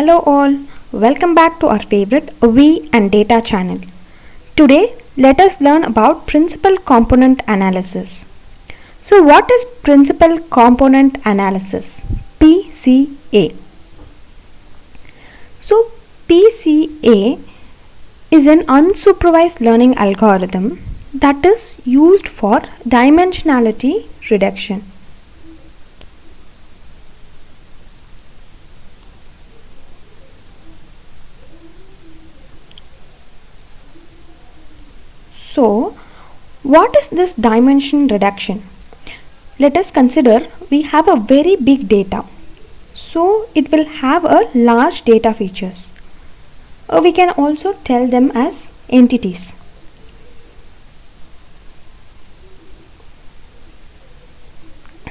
Hello all, welcome back to our favorite V and Data channel. Today, let us learn about Principal Component Analysis. So what is Principal Component Analysis? PCA. So PCA is an unsupervised learning algorithm that is used for dimensionality reduction. So, what is this dimension reduction? Let us consider we have a very big data. So, it will have a large data features. We can also tell them as entities.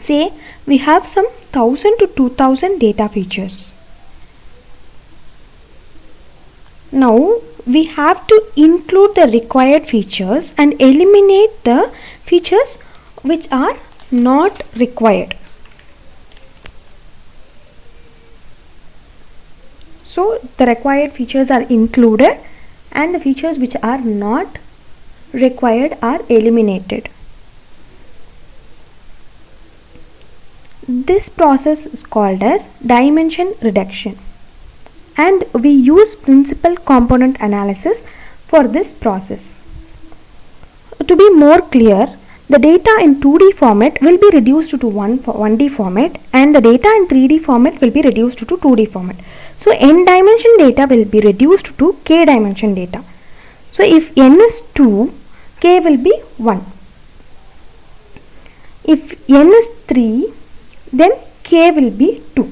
Say we have some 1000 to 2000 data features. Now, we have to include the required features and eliminate the features which are not required. So the required features are included and the features which are not required are eliminated. This process is called as dimension reduction. And we use principal component analysis for this process. To be more clear, the data in 2D format will be reduced to 1D format and the data in 3D format will be reduced to 2D format. So n dimension data will be reduced to k dimension data. So if n is 2, k will be 1. If n is 3, then k will be 2.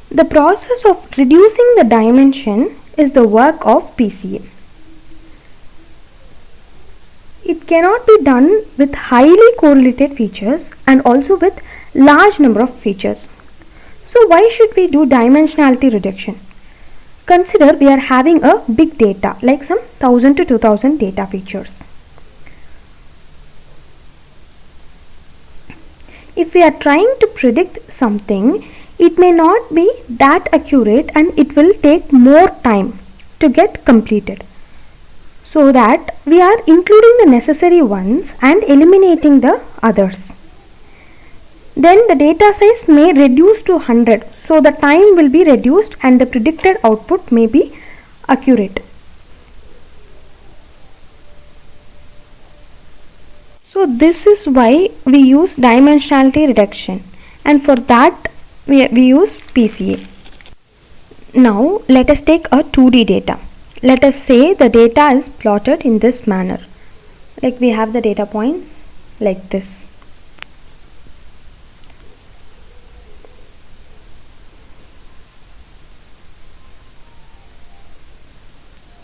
The process of reducing the dimension is the work of PCA. It cannot be done with highly correlated features and also with large number of features. So why should we do dimensionality reduction? Consider we are having a big data like some 1000 to 2000 data features. If we are trying to predict something, it may not be that accurate and it will take more time to get completed. So that we are including the necessary ones and eliminating the others. Then the data size may reduce to 100. So the time will be reduced and the predicted output may be accurate. So this is why we use dimensionality reduction, and for that we use PCA. Now let us take a 2D data. Let us say the data is plotted in this manner. Like we have the data points like this.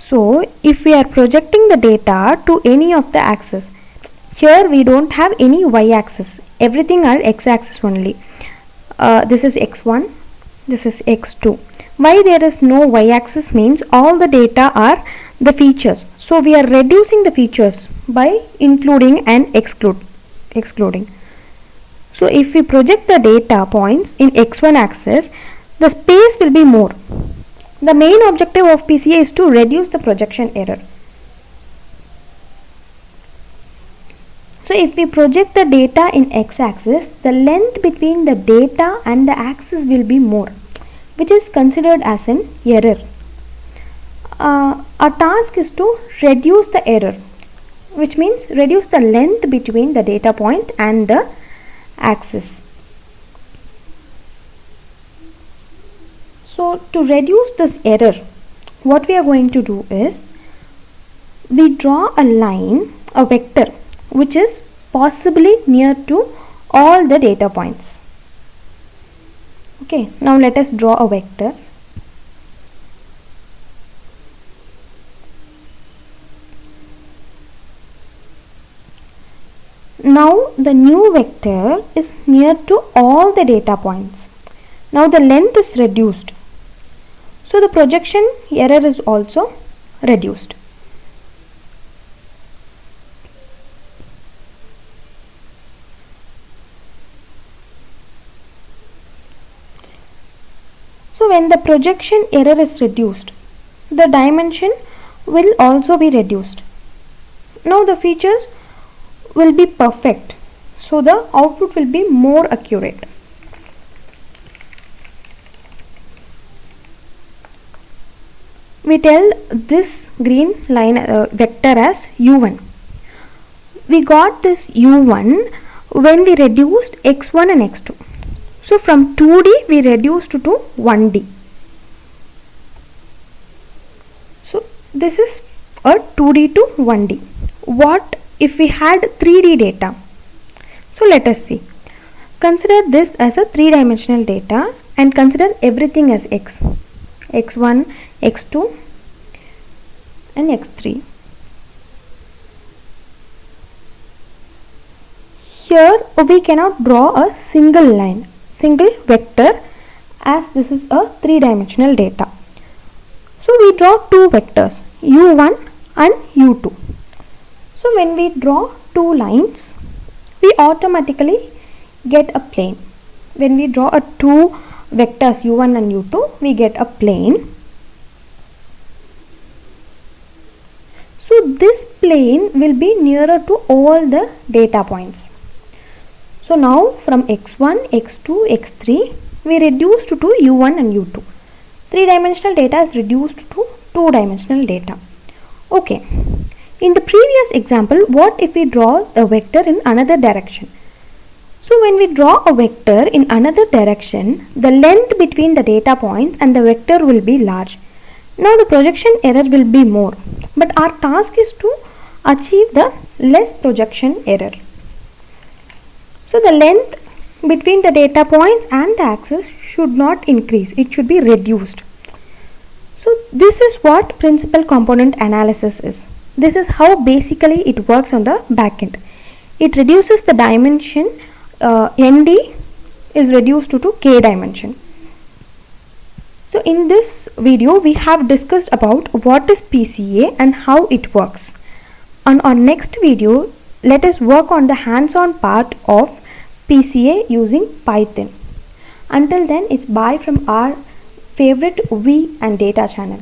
So if we are projecting the data to any of the axes, here we don't have any y-axis. Everything are x-axis only. This is x1, this is x2. Why there is no y-axis means all the data are the features. So we are reducing the features by including and excluding. So if we project the data points in x1 axis, the space will be more. The main objective of PCA is to reduce the projection error. So if we project the data in x-axis, the length between the data and the axis will be more, which is considered as an error. Our task is to reduce the error, which means reduce the length between the data point and the axis. So to reduce this error, what we are going to do is we draw a line, a vector, which is possibly near to all the data points. Okay, now let us draw a vector. Now the new vector is near to all the data points. Now the length is reduced. So the projection error is also reduced. when the projection error is reduced, the dimension will also be reduced. Now the features will be perfect, so the output will be more accurate. We tell this green line vector as u1. We got this u1 when we reduced x1 and x2. So from 2D we reduced to 1D. So this is a 2D to 1D. What if we had 3D data? So let us see. Consider this as a three-dimensional data and consider everything as x. x1, x2 and x3. Here we cannot draw a single line, single vector, as this is a three-dimensional data. So we draw two vectors, u1 and u2. So when we draw two lines, we automatically get a plane. When we draw two vectors u1 and u2, we get a plane. So this plane will be nearer to all the data points. So now from x1, x2, x3, we reduced to u1 and u2. Three-dimensional data is reduced to two-dimensional data. Okay. In the previous example, what if we draw a vector in another direction? So when we draw a vector in another direction, the length between the data points and the vector will be large. Now the projection error will be more, but our task is to achieve the less projection error. So the length between the data points and the axis should not increase, it should be reduced. So this is what principal component analysis is. This is how basically it works on the back end. It reduces the dimension, ND is reduced to K dimension. So in this video we have discussed about what is PCA and how it works. On our next video, let us work on the hands-on part of PCA using Python. Until then, it's bye from our favorite V and Data channel.